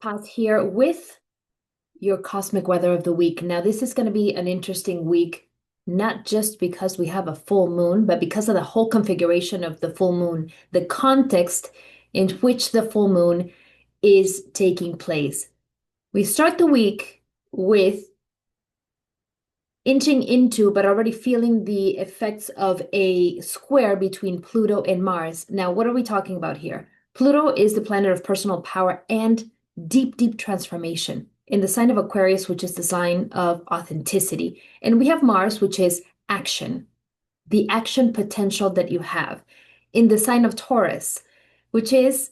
Path here with your cosmic weather of the week. Now, this is going to be an interesting week, not just because we have a full moon, but because of the whole configuration of the full moon, the context in which the full moon is taking place. We start the week with inching into, but already feeling the effects of a square between Pluto and Mars. Now, what are we talking about here? Pluto is the planet of personal power and deep, deep transformation in the sign of Aquarius, which is the sign of authenticity. And we have Mars, which is action, the action potential that you have in the sign of Taurus, which is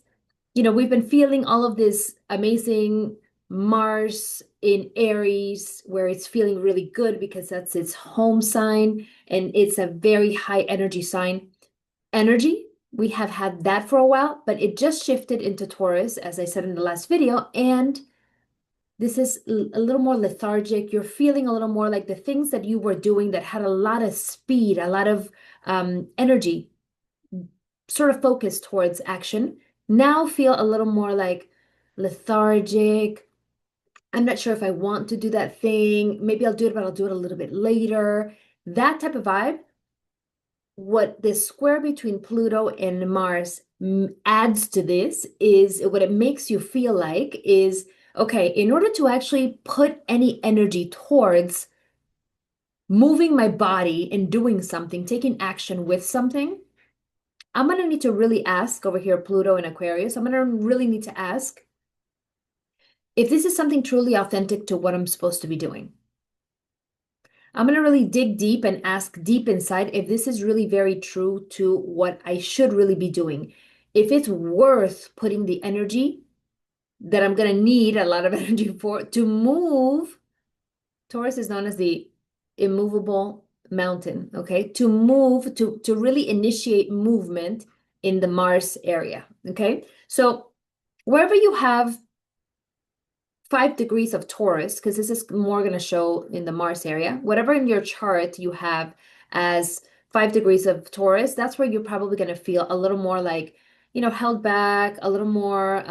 we've been feeling all of this amazing Mars in Aries, where it's feeling really good because that's its home sign and it's a very high energy sign. Energy, we have had that for a while, but it just shifted into Taurus, as I said in the last video. And this is a little more lethargic. You're feeling a little more like the things that you were doing that had a lot of speed, a lot of energy, sort of focused towards action, now feel a little more like lethargic. I'm not sure if I want to do that thing. Maybe I'll do it, but I'll do it a little bit later. That type of vibe. What the square between Pluto and Mars adds to this is what it makes you feel like is, okay, in order to actually put any energy towards moving my body and doing something, taking action with something, I'm going to need to really ask over here, Pluto and Aquarius. I'm going to really need to ask if this is something truly authentic to what I'm supposed to be doing. I'm going to really dig deep and ask deep inside if this is really very true to what I should really be doing. If it's worth putting the energy that I'm going to need a lot of energy for to move. Taurus is known as the immovable mountain, okay? To move, to really initiate movement in the Mars area, okay? So wherever you have 5 degrees of Taurus, because this is more going to show in the Mars area, whatever in your chart you have as 5 degrees of Taurus, that's where you're probably going to feel a little more like, held back, a little more,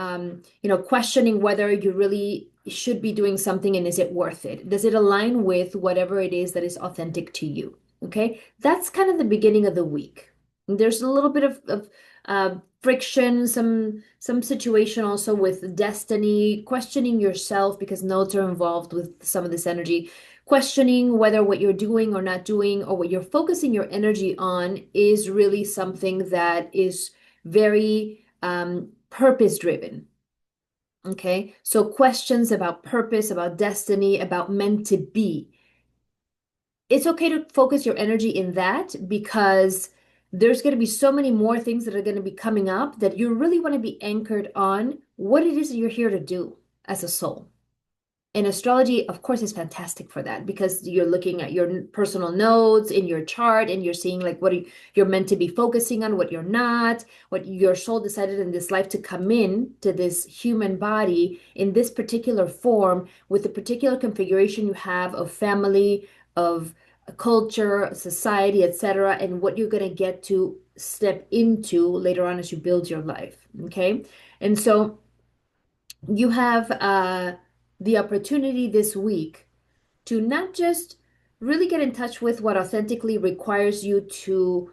questioning whether you really should be doing something and is it worth it? Does it align with whatever it is that is authentic to you? Okay, that's kind of the beginning of the week. There's a little bit of friction, some situation also with destiny, questioning yourself because nodes are involved with some of this energy, questioning whether what you're doing or not doing or what you're focusing your energy on is really something that is very purpose driven. Okay, so questions about purpose, about destiny, about meant to be. It's okay to focus your energy in that because there's going to be so many more things that are going to be coming up that you really want to be anchored on what it is that you're here to do as a soul. And astrology, of course, is fantastic for that because you're looking at your personal nodes in your chart and you're seeing like what you're meant to be focusing on, what you're not, what your soul decided in this life to come in to this human body in this particular form with the particular configuration you have of family, of culture, society, etc., and what you're going to get to step into later on as you build your life. Okay. And so you have the opportunity this week to not just really get in touch with what authentically requires you to,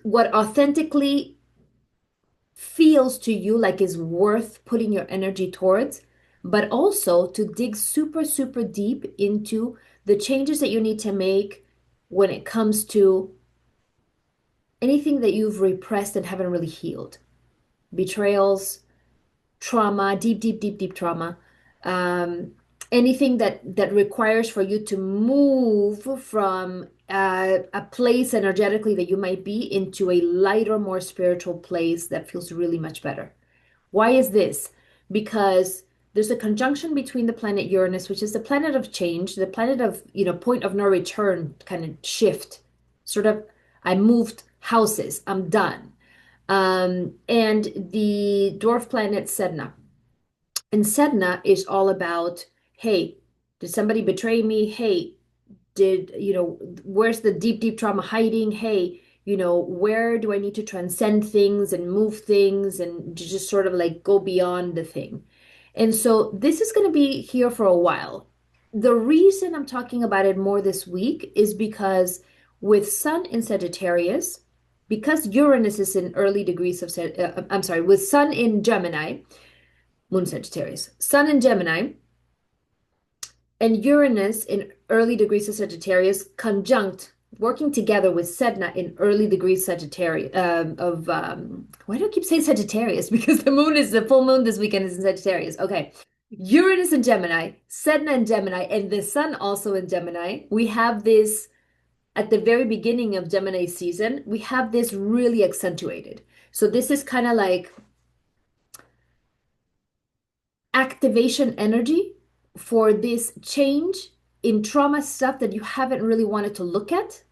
what authentically feels to you like is worth putting your energy towards, but also to dig super, super deep into the changes that you need to make when it comes to anything that you've repressed and haven't really healed. Betrayals, trauma, deep, deep, deep, deep trauma, um, anything that requires for you to move from a place energetically that you might be into a lighter, more spiritual place that feels really much better. Why is this? Because there's a conjunction between the planet Uranus, which is the planet of change, the planet of, point of no return kind of shift, sort of, I moved houses, I'm done. And the dwarf planet Sedna. And Sedna is all about, hey, did somebody betray me? Hey, where's the deep, deep trauma hiding? Hey, where do I need to transcend things and move things and just sort of like go beyond the thing. And so this is going to be here for a while. The reason I'm talking about it more this week is because with Sun in Sagittarius, because Uranus is in early degrees of, I'm sorry, with Sun in Gemini, Moon Sagittarius, Sun in Gemini, and Uranus in early degrees of Sagittarius conjunct working together with Sedna in early degrees Sagittarius why do I keep saying Sagittarius? Because the full moon this weekend is in Sagittarius. Okay. Uranus in Gemini, Sedna in Gemini, and the sun also in Gemini. We have this at the very beginning of Gemini season, we have this really accentuated. So this is kind of like activation energy for this change in trauma stuff that you haven't really wanted to look at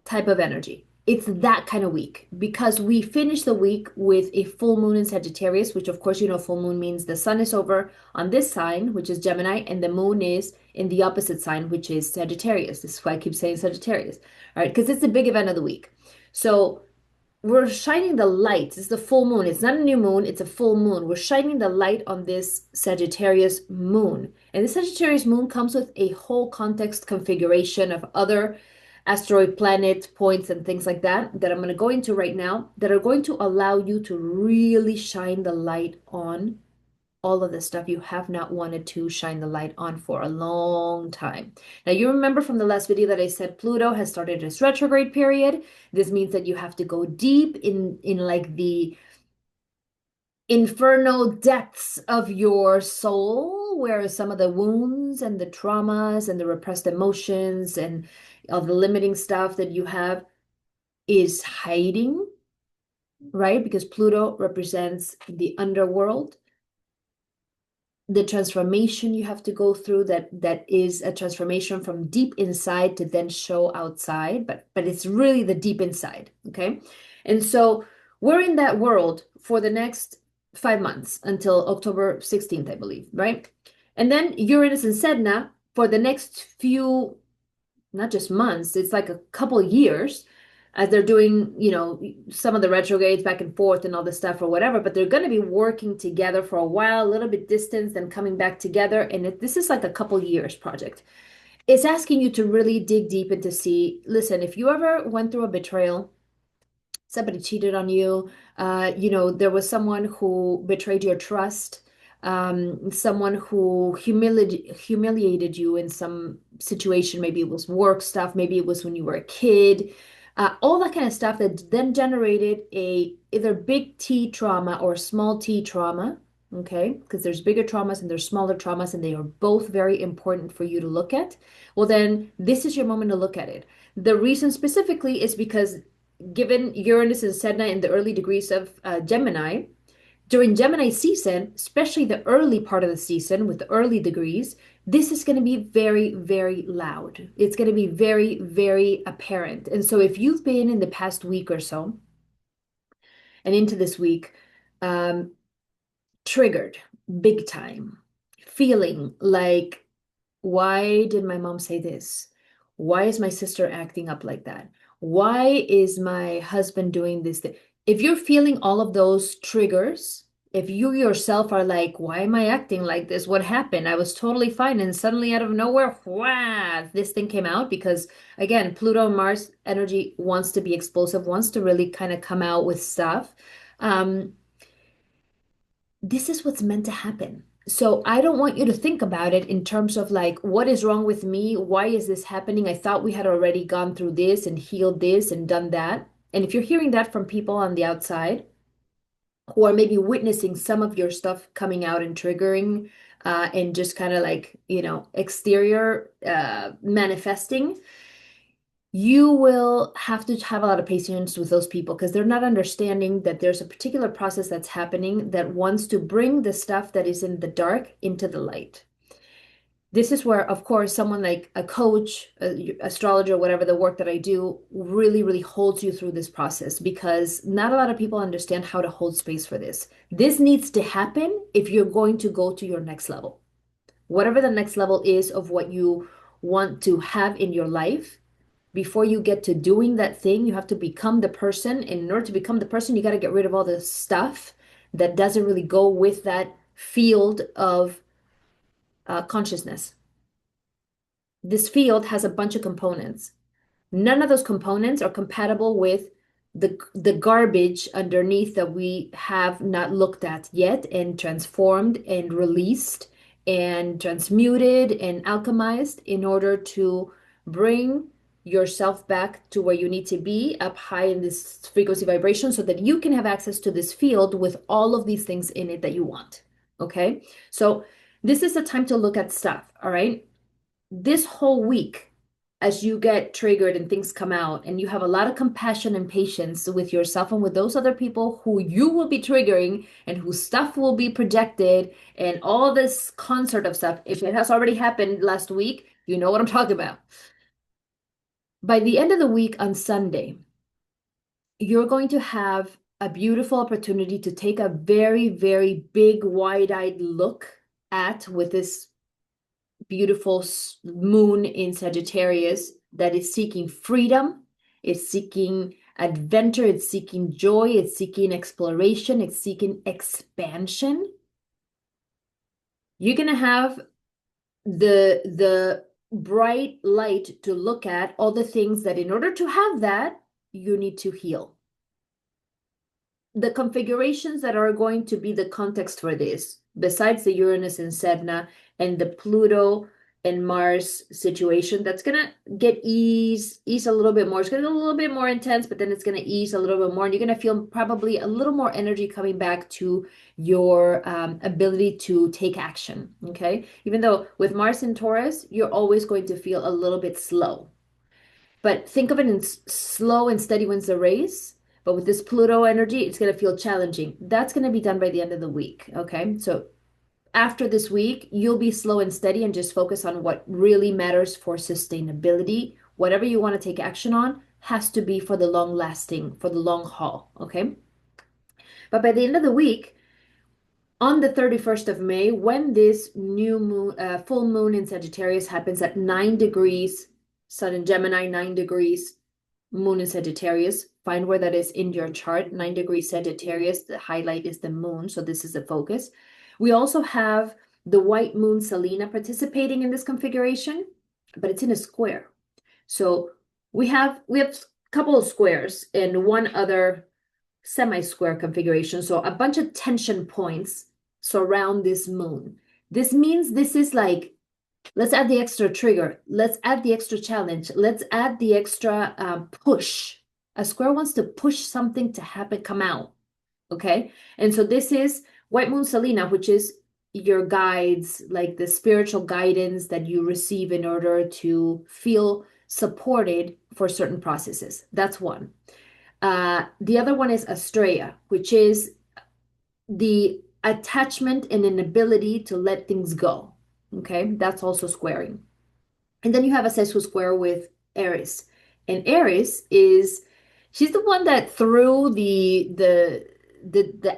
type of energy. It's that kind of week because we finish the week with a full moon in Sagittarius, which of course, full moon means the sun is over on this sign, which is Gemini, and the moon is in the opposite sign, which is Sagittarius. This is why I keep saying Sagittarius. All right, because it's the big event of the week. So we're shining the light. It's the full moon. It's not a new moon, it's a full moon. We're shining the light on this Sagittarius moon. And the Sagittarius moon comes with a whole context configuration of other asteroid planet points and things like that I'm going to go into right now that are going to allow you to really shine the light on all of the stuff you have not wanted to shine the light on for a long time. Now, you remember from the last video that I said Pluto has started its retrograde period. This means that you have to go deep in like the infernal depths of your soul, where some of the wounds and the traumas and the repressed emotions and all the limiting stuff that you have is hiding, right? Because Pluto represents the underworld, the transformation you have to go through that is a transformation from deep inside to then show outside, but it's really the deep inside, okay? And so we're in that world for the next 5 months until October 16th, I believe, right? And then Uranus and Sedna for the next few, not just months, it's like a couple years as they're doing, some of the retrogrades back and forth and all this stuff or whatever, but they're going to be working together for a while, a little bit distance, then coming back together. And this is like a couple years project. It's asking you to really dig deep into see, listen, if you ever went through a betrayal, somebody cheated on you, there was someone who betrayed your trust, someone who humiliated you in some situation, maybe it was work stuff, maybe it was when you were a kid, all that kind of stuff that then generated a either big T trauma or small t trauma, okay? Because there's bigger traumas and there's smaller traumas, and they are both very important for you to look at. Well, then this is your moment to look at it. The reason specifically is because given Uranus and Sedna in the early degrees of Gemini, during Gemini season, especially the early part of the season with the early degrees, this is going to be very, very loud. It's going to be very, very apparent. And so if you've been in the past week or so and into this week, triggered big time, feeling like, why did my mom say this? Why is my sister acting up like that? Why is my husband doing this thing? If you're feeling all of those triggers, if you yourself are like, why am I acting like this? What happened? I was totally fine. And suddenly out of nowhere, whah, this thing came out because, again, Pluto and Mars energy wants to be explosive, wants to really kind of come out with stuff. This is what's meant to happen. So I don't want you to think about it in terms of like, what is wrong with me? Why is this happening? I thought we had already gone through this and healed this and done that. And if you're hearing that from people on the outside who are maybe witnessing some of your stuff coming out and triggering and just kind of like, exterior manifesting, you will have to have a lot of patience with those people because they're not understanding that there's a particular process that's happening that wants to bring the stuff that is in the dark into the light. This is where, of course, someone like a coach, astrologer, whatever the work that I do really, really holds you through this process because not a lot of people understand how to hold space for this. This needs to happen if you're going to go to your next level. Whatever the next level is of what you want to have in your life, before you get to doing that thing, you have to become the person. And in order to become the person, you got to get rid of all the stuff that doesn't really go with that field of consciousness. This field has a bunch of components. None of those components are compatible with the garbage underneath that we have not looked at yet and transformed and released and transmuted and alchemized in order to bring yourself back to where you need to be up high in this frequency vibration so that you can have access to this field with all of these things in it that you want. Okay. So this is the time to look at stuff. All right. This whole week, as you get triggered and things come out, and you have a lot of compassion and patience with yourself and with those other people who you will be triggering and whose stuff will be projected, and all this concert of stuff, if it has already happened last week, you know what I'm talking about. By the end of the week on Sunday, you're going to have a beautiful opportunity to take a very, very big, wide-eyed look at with this beautiful moon in Sagittarius that is seeking freedom, it's seeking adventure, it's seeking joy, it's seeking exploration, it's seeking expansion. You're going to have the bright light to look at all the things that in order to have that, you need to heal. The configurations that are going to be the context for this, besides the Uranus and Sedna and the Pluto and Mars situation, that's gonna get ease a little bit more. It's gonna get a little bit more intense, but then it's gonna ease a little bit more, and you're gonna feel probably a little more energy coming back to your ability to take action. Okay, even though with Mars in Taurus, you're always going to feel a little bit slow. But think of it in slow and steady wins the race. But with this Pluto energy, it's going to feel challenging. That's going to be done by the end of the week. Okay. So after this week, you'll be slow and steady and just focus on what really matters for sustainability. Whatever you want to take action on has to be for the long lasting, for the long haul. Okay. But by the end of the week, on the 31st of May, when this new moon, full moon in Sagittarius happens at 9 degrees, Sun in Gemini, 9 degrees, Moon in Sagittarius. Find where that is in your chart. 9 degrees Sagittarius. The highlight is the moon. So this is the focus. We also have the White Moon Selena participating in this configuration, but it's in a square. So we have a couple of squares and one other semi-square configuration. So a bunch of tension points surround this moon. This means this is like, let's add the extra trigger. Let's add the extra challenge. Let's add the extra push. A square wants to push something to happen, come out. Okay. And so this is White Moon Selena, which is your guides, like the spiritual guidance that you receive in order to feel supported for certain processes. That's one. The other one is Astraea, which is the attachment and an ability to let things go. Okay, that's also squaring. And then you have a sesqui square with Eris. And Eris is she's the one that threw the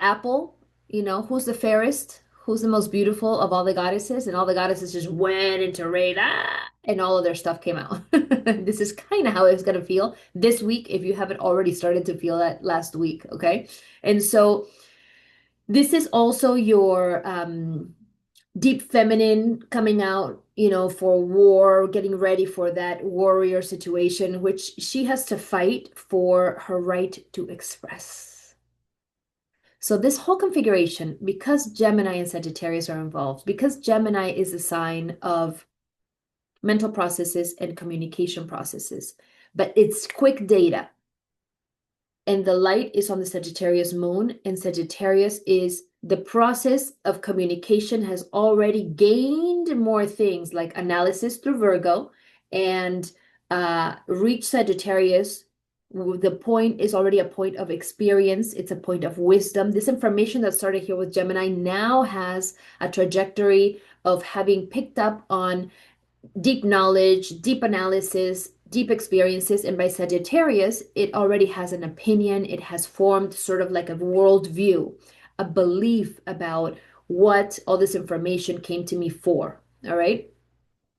apple, you know, who's the fairest, who's the most beautiful of all the goddesses, and all the goddesses just went into rage, and all of their stuff came out. This is kind of how it's gonna feel this week if you haven't already started to feel that last week, okay? And so this is also your deep feminine coming out, you know, for war, getting ready for that warrior situation, which she has to fight for her right to express. So this whole configuration, because Gemini and Sagittarius are involved, because Gemini is a sign of mental processes and communication processes, but it's quick data. And the light is on the Sagittarius moon, and Sagittarius is the process of communication has already gained more things like analysis through Virgo and reach Sagittarius. The point is already a point of experience. It's a point of wisdom. This information that started here with Gemini now has a trajectory of having picked up on deep knowledge, deep analysis, deep experiences. And by Sagittarius, it already has an opinion. It has formed sort of like a worldview, a belief about what all this information came to me for. All right.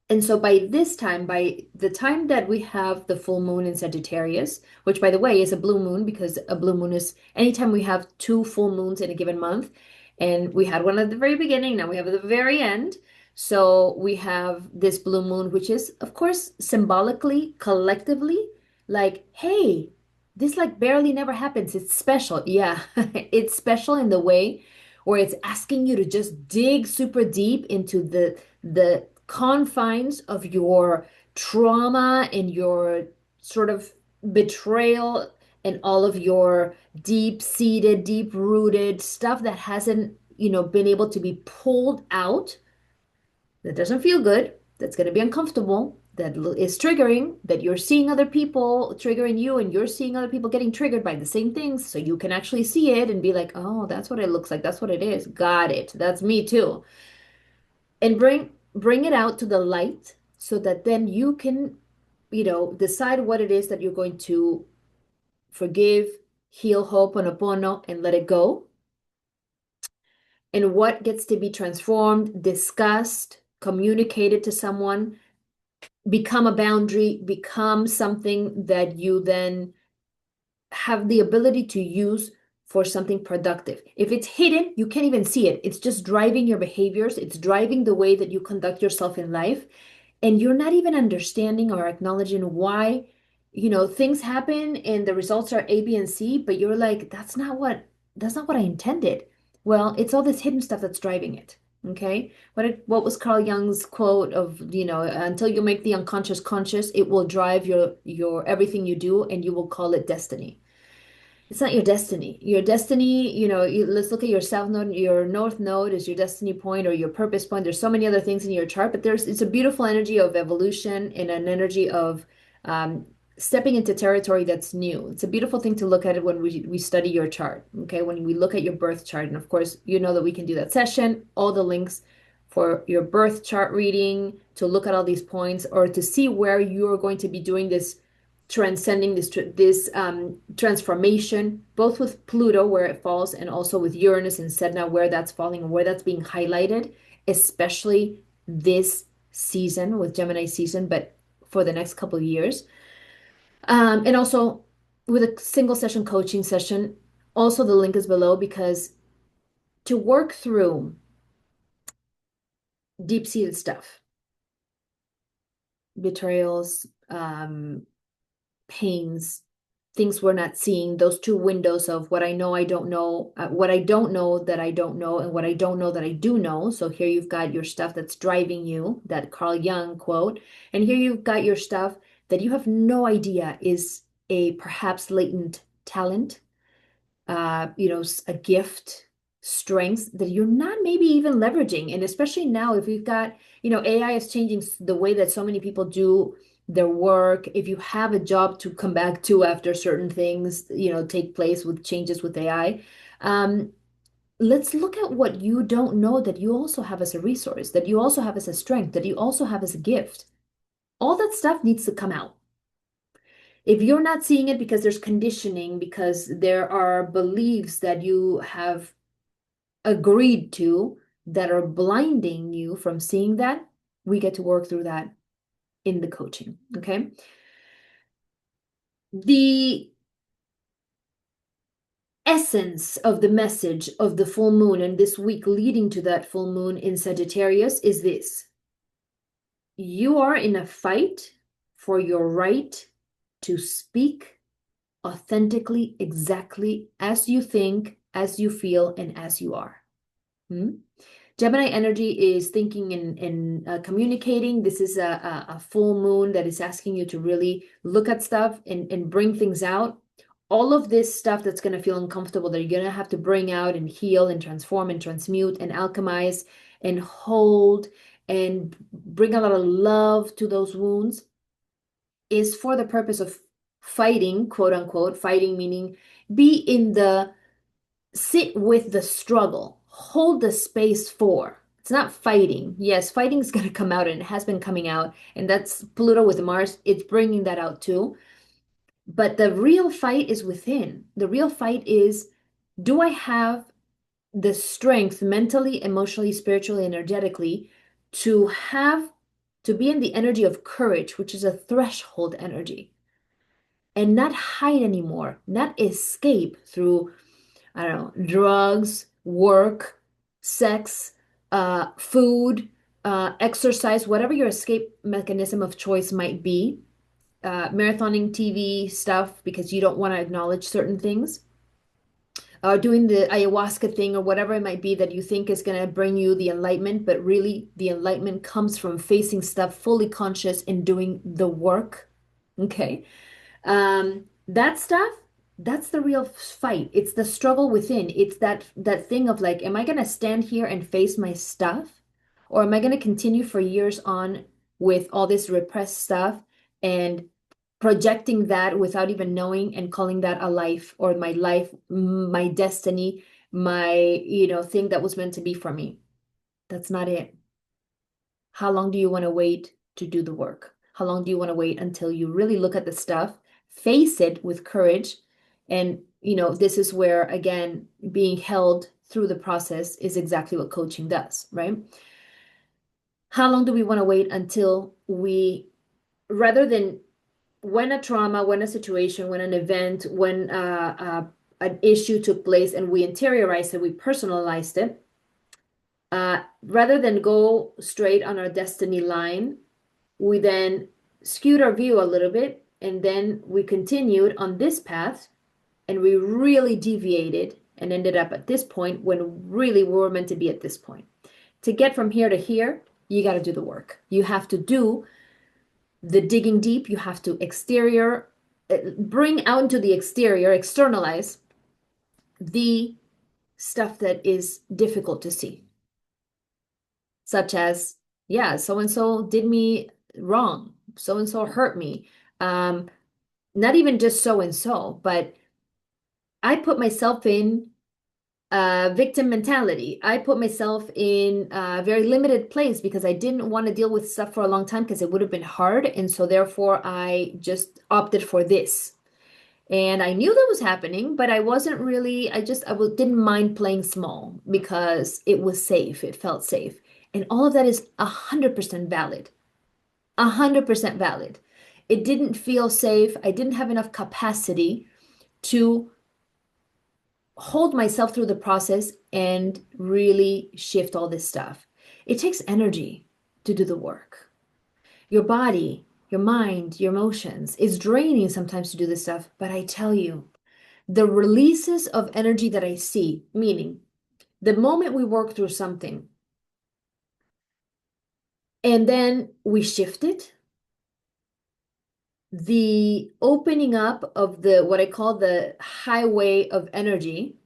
And so by this time, by the time that we have the full moon in Sagittarius, which by the way is a blue moon because a blue moon is anytime we have two full moons in a given month, and we had one at the very beginning, now we have at the very end. So we have this blue moon, which is, of course, symbolically, collectively, like, hey, this like barely never happens. It's special. Yeah, it's special in the way where it's asking you to just dig super deep into the confines of your trauma and your sort of betrayal and all of your deep-seated, deep-rooted stuff that hasn't, been able to be pulled out, that doesn't feel good, that's going to be uncomfortable, that is triggering, that you're seeing other people triggering you and you're seeing other people getting triggered by the same things. So you can actually see it and be like, oh, that's what it looks like. That's what it is. Got it. That's me too. And bring it out to the light so that then you can, decide what it is that you're going to forgive, heal, ho'oponopono, and let it go, and what gets to be transformed, discussed, communicated to someone, become a boundary, become something that you then have the ability to use for something productive. If it's hidden, you can't even see it. It's just driving your behaviors, it's driving the way that you conduct yourself in life, and you're not even understanding or acknowledging why, things happen and the results are A, B, and C, but you're like, that's not what I intended. Well, it's all this hidden stuff that's driving it. Okay. What was Carl Jung's quote of, until you make the unconscious conscious, it will drive your everything you do, and you will call it destiny. It's not your destiny. Your destiny, let's look at your south node. Your north node is your destiny point or your purpose point. There's so many other things in your chart, but it's a beautiful energy of evolution and an energy of um, stepping into territory that's new. It's a beautiful thing to look at it when we study your chart. Okay, when we look at your birth chart, and of course, you know that we can do that session. All the links for your birth chart reading to look at all these points or to see where you're going to be doing this transcending this transformation, both with Pluto where it falls and also with Uranus and Sedna where that's falling and where that's being highlighted, especially this season with Gemini season, but for the next couple of years. And also with a single session coaching session, also the link is below because to work through deep-seated stuff, betrayals, pains, things we're not seeing, those two windows of what I know I don't know, what I don't know that I don't know, and what I don't know that I do know. So here you've got your stuff that's driving you, that Carl Jung quote, and here you've got your stuff that you have no idea is a perhaps latent talent, a gift, strengths that you're not maybe even leveraging. And especially now, if we've got, AI is changing the way that so many people do their work. If you have a job to come back to after certain things, take place with changes with AI, let's look at what you don't know that you also have as a resource, that you also have as a strength, that you also have as a gift. All that stuff needs to come out. If you're not seeing it because there's conditioning, because there are beliefs that you have agreed to that are blinding you from seeing that, we get to work through that in the coaching. Okay. The essence of the message of the full moon and this week leading to that full moon in Sagittarius is this: you are in a fight for your right to speak authentically, exactly as you think, as you feel, and as you are. Gemini energy is thinking and communicating. This is a full moon that is asking you to really look at stuff and bring things out. All of this stuff that's going to feel uncomfortable that you're going to have to bring out and heal and transform and transmute and alchemize and hold and bring a lot of love to those wounds is for the purpose of fighting, quote unquote, fighting meaning be in the sit with the struggle, hold the space for. It's not fighting. Yes, fighting is going to come out and it has been coming out, and that's Pluto with Mars. It's bringing that out too. But the real fight is within. The real fight is, do I have the strength mentally, emotionally, spiritually, energetically to to be in the energy of courage, which is a threshold energy, and not hide anymore, not escape through, I don't know, drugs, work, sex, food, exercise, whatever your escape mechanism of choice might be, marathoning TV stuff because you don't want to acknowledge certain things, doing the ayahuasca thing or whatever it might be that you think is going to bring you the enlightenment, but really the enlightenment comes from facing stuff fully conscious and doing the work. Okay. That stuff, that's the real fight. It's the struggle within. It's that thing of like, am I gonna stand here and face my stuff? Or am I gonna continue for years on with all this repressed stuff and projecting that without even knowing and calling that a life, my destiny, my, thing that was meant to be for me? That's not it. How long do you want to wait to do the work? How long do you want to wait until you really look at the stuff, face it with courage? And, this is where, again, being held through the process is exactly what coaching does, right? How long do we want to wait until we, rather than when a trauma, when a situation, when an event, when an issue took place and we interiorized it, we personalized it, rather than go straight on our destiny line, we then skewed our view a little bit, and then we continued on this path, and we really deviated and ended up at this point when really we were meant to be at this point. To get from here to here, you got to do the work. You have to do the digging deep. You have to bring out into the exterior, externalize the stuff that is difficult to see, such as, yeah, so and so did me wrong, so and so hurt me. Not even just so and so, but I put myself in victim mentality. I put myself in a very limited place because I didn't want to deal with stuff for a long time because it would have been hard. And so therefore I just opted for this. And I knew that was happening, but I wasn't really, didn't mind playing small because it was safe. It felt safe. And all of that is 100% valid. 100% valid. It didn't feel safe. I didn't have enough capacity to hold myself through the process and really shift all this stuff. It takes energy to do the work. Your body, your mind, your emotions is draining sometimes to do this stuff, but I tell you, the releases of energy that I see, meaning the moment we work through something and then we shift it, the opening up of the what I call the highway of energy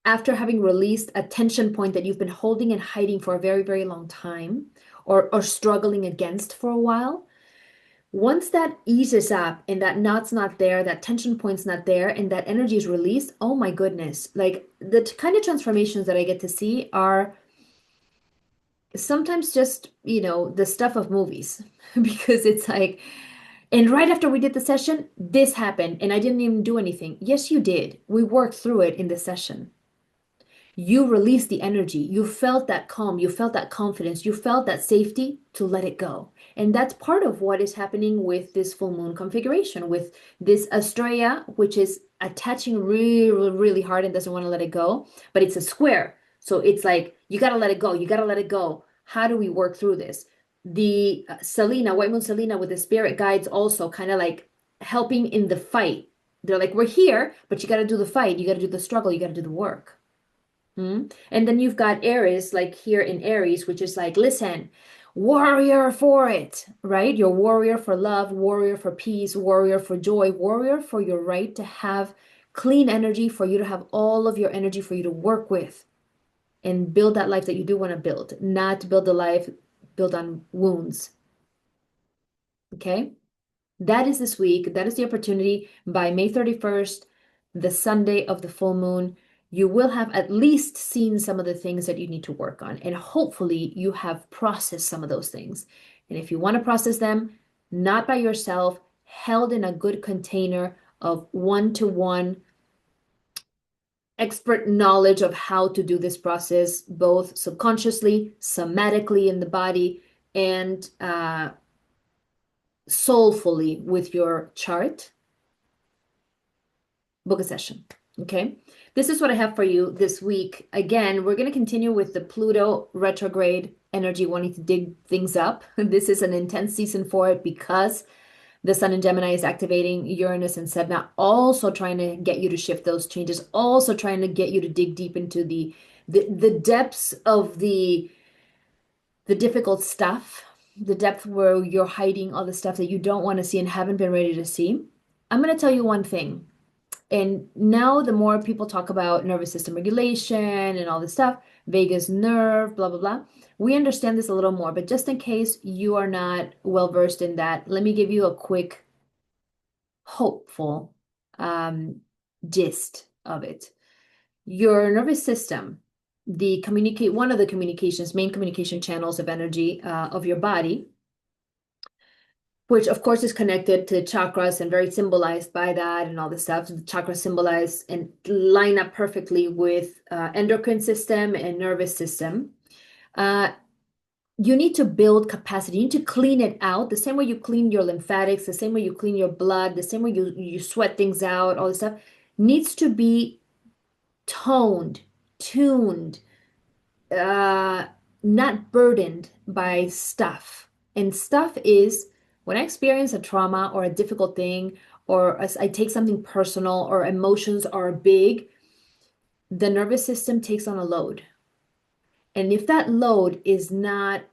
after having released a tension point that you've been holding and hiding for a very, very long time or struggling against for a while. Once that eases up and that knot's not there, that tension point's not there, and that energy is released, oh my goodness. Like the kind of transformations that I get to see are sometimes just, the stuff of movies because it's like, and right after we did the session, this happened and I didn't even do anything. Yes, you did. We worked through it in the session. You released the energy. You felt that calm. You felt that confidence. You felt that safety to let it go. And that's part of what is happening with this full moon configuration, with this Astraea, which is attaching really, really hard and doesn't want to let it go, but it's a square. So it's like, you got to let it go. You got to let it go. How do we work through this? The Selena, White Moon Selena with the spirit guides also kind of like helping in the fight. They're like, we're here, but you got to do the fight. You got to do the struggle. You got to do the work. And then you've got Eris, like here in Aries, which is like, listen, warrior for it, right? You're warrior for love, warrior for peace, warrior for joy, warrior for your right to have clean energy, for you to have all of your energy for you to work with and build that life that you do want to build, not build a life built on wounds. Okay? That is this week. That is the opportunity by May 31st, the Sunday of the full moon. You will have at least seen some of the things that you need to work on. And hopefully you have processed some of those things. And if you want to process them, not by yourself, held in a good container of one-to-one expert knowledge of how to do this process, both subconsciously, somatically in the body, and soulfully with your chart, book a session. Okay. This is what I have for you this week. Again, we're going to continue with the Pluto retrograde energy, wanting to dig things up. This is an intense season for it because the Sun in Gemini is activating Uranus and Sedna, also trying to get you to shift those changes, also trying to get you to dig deep into the depths of the difficult stuff, the depth where you're hiding all the stuff that you don't want to see and haven't been ready to see. I'm going to tell you one thing. And now the more people talk about nervous system regulation and all this stuff, vagus nerve, blah, blah, blah, we understand this a little more. But just in case you are not well versed in that, let me give you a quick, hopeful gist of it. Your nervous system, one of the main communication channels of energy of your body, which of course is connected to chakras and very symbolized by that and all this stuff. The chakras symbolize and line up perfectly with endocrine system and nervous system. You need to build capacity. You need to clean it out the same way you clean your lymphatics, the same way you clean your blood, the same way you sweat things out, all this stuff needs to be toned, tuned, uh, not burdened by stuff. And stuff is when I experience a trauma or a difficult thing, or as I take something personal or emotions are big, the nervous system takes on a load. And if that load is not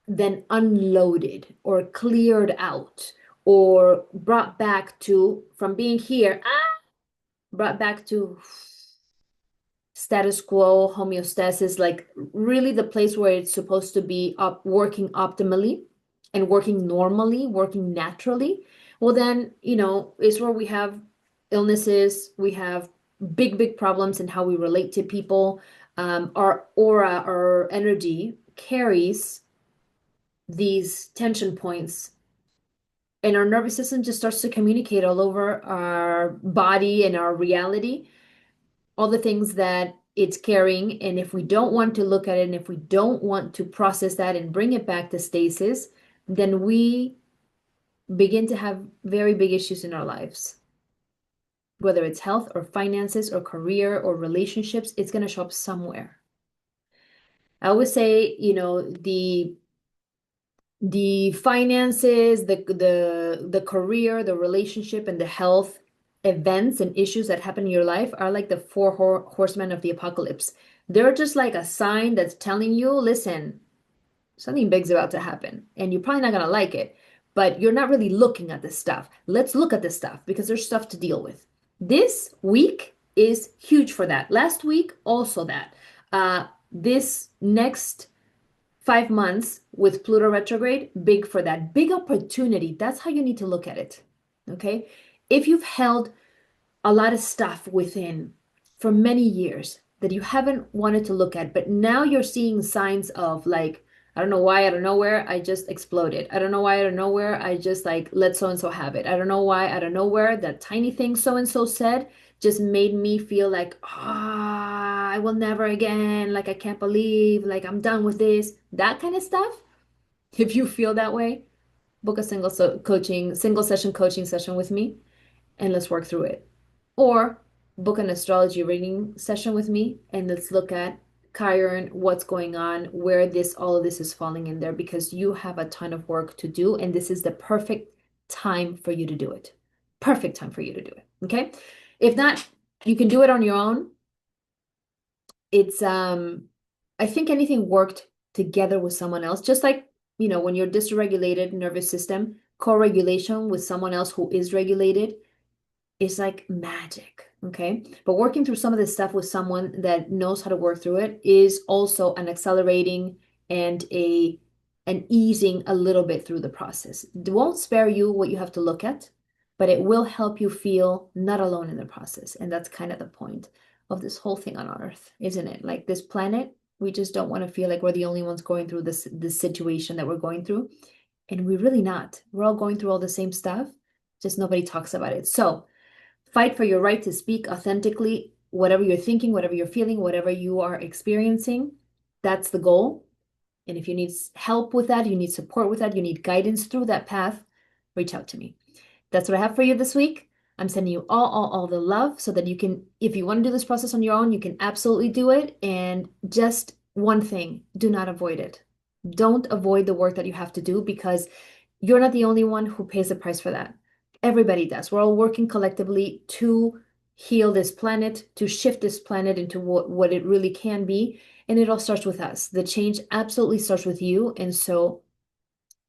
then unloaded or cleared out or brought back to from being here, brought back to status quo, homeostasis, like really the place where it's supposed to be up working optimally and working normally, working naturally, well then, is where we have illnesses, we have big problems in how we relate to people. Our aura, our energy carries these tension points, and our nervous system just starts to communicate all over our body and our reality, all the things that it's carrying. And if we don't want to look at it, and if we don't want to process that and bring it back to stasis, then we begin to have very big issues in our lives. Whether it's health or finances or career or relationships, it's going to show up somewhere. I always say, the finances, the career, the relationship, and the health events and issues that happen in your life are like the four horsemen of the apocalypse. They're just like a sign that's telling you, listen, something big's about to happen, and you're probably not gonna like it, but you're not really looking at this stuff. Let's look at this stuff because there's stuff to deal with. This week is huge for that. Last week, also that. This next 5 months with Pluto retrograde, big for that. Big opportunity. That's how you need to look at it. Okay. If you've held a lot of stuff within for many years that you haven't wanted to look at, but now you're seeing signs of, like, I don't know why out of nowhere I just exploded. I don't know why out of nowhere I just like let so and so have it. I don't know why out of nowhere that tiny thing so and so said just made me feel like, I will never again. Like, I can't believe, like, I'm done with this. That kind of stuff. If you feel that way, book a single session coaching session with me and let's work through it. Or book an astrology reading session with me and let's look at Chiron, what's going on, where all of this is falling in there, because you have a ton of work to do and this is the perfect time for you to do it. Perfect time for you to do it. Okay. If not, you can do it on your own. It's I think anything worked together with someone else, just like, when you're dysregulated nervous system, co-regulation with someone else who is regulated is like magic. Okay. But working through some of this stuff with someone that knows how to work through it is also an accelerating and an easing a little bit through the process. It won't spare you what you have to look at, but it will help you feel not alone in the process. And that's kind of the point of this whole thing on Earth, isn't it? Like, this planet, we just don't want to feel like we're the only ones going through this situation that we're going through. And we're really not. We're all going through all the same stuff, just nobody talks about it. So fight for your right to speak authentically, whatever you're thinking, whatever you're feeling, whatever you are experiencing. That's the goal. And if you need help with that, you need support with that, you need guidance through that path, reach out to me. That's what I have for you this week. I'm sending you all the love so that you can, if you want to do this process on your own, you can absolutely do it. And just one thing, do not avoid it. Don't avoid the work that you have to do because you're not the only one who pays the price for that. Everybody does. We're all working collectively to heal this planet, to shift this planet into what it really can be. And it all starts with us. The change absolutely starts with you. And so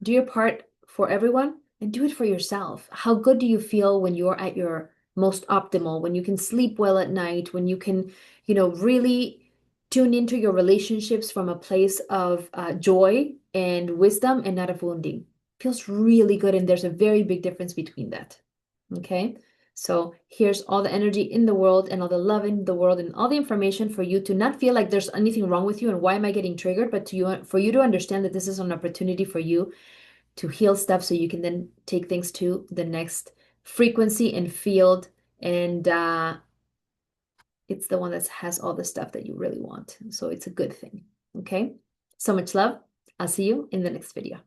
do your part for everyone and do it for yourself. How good do you feel when you're at your most optimal, when you can sleep well at night, when you can, really tune into your relationships from a place of joy and wisdom and not of wounding? Feels really good. And there's a very big difference between that. Okay. So here's all the energy in the world and all the love in the world and all the information for you to not feel like there's anything wrong with you and why am I getting triggered, but for you to understand that this is an opportunity for you to heal stuff so you can then take things to the next frequency and field. And it's the one that has all the stuff that you really want. So it's a good thing. Okay. So much love. I'll see you in the next video.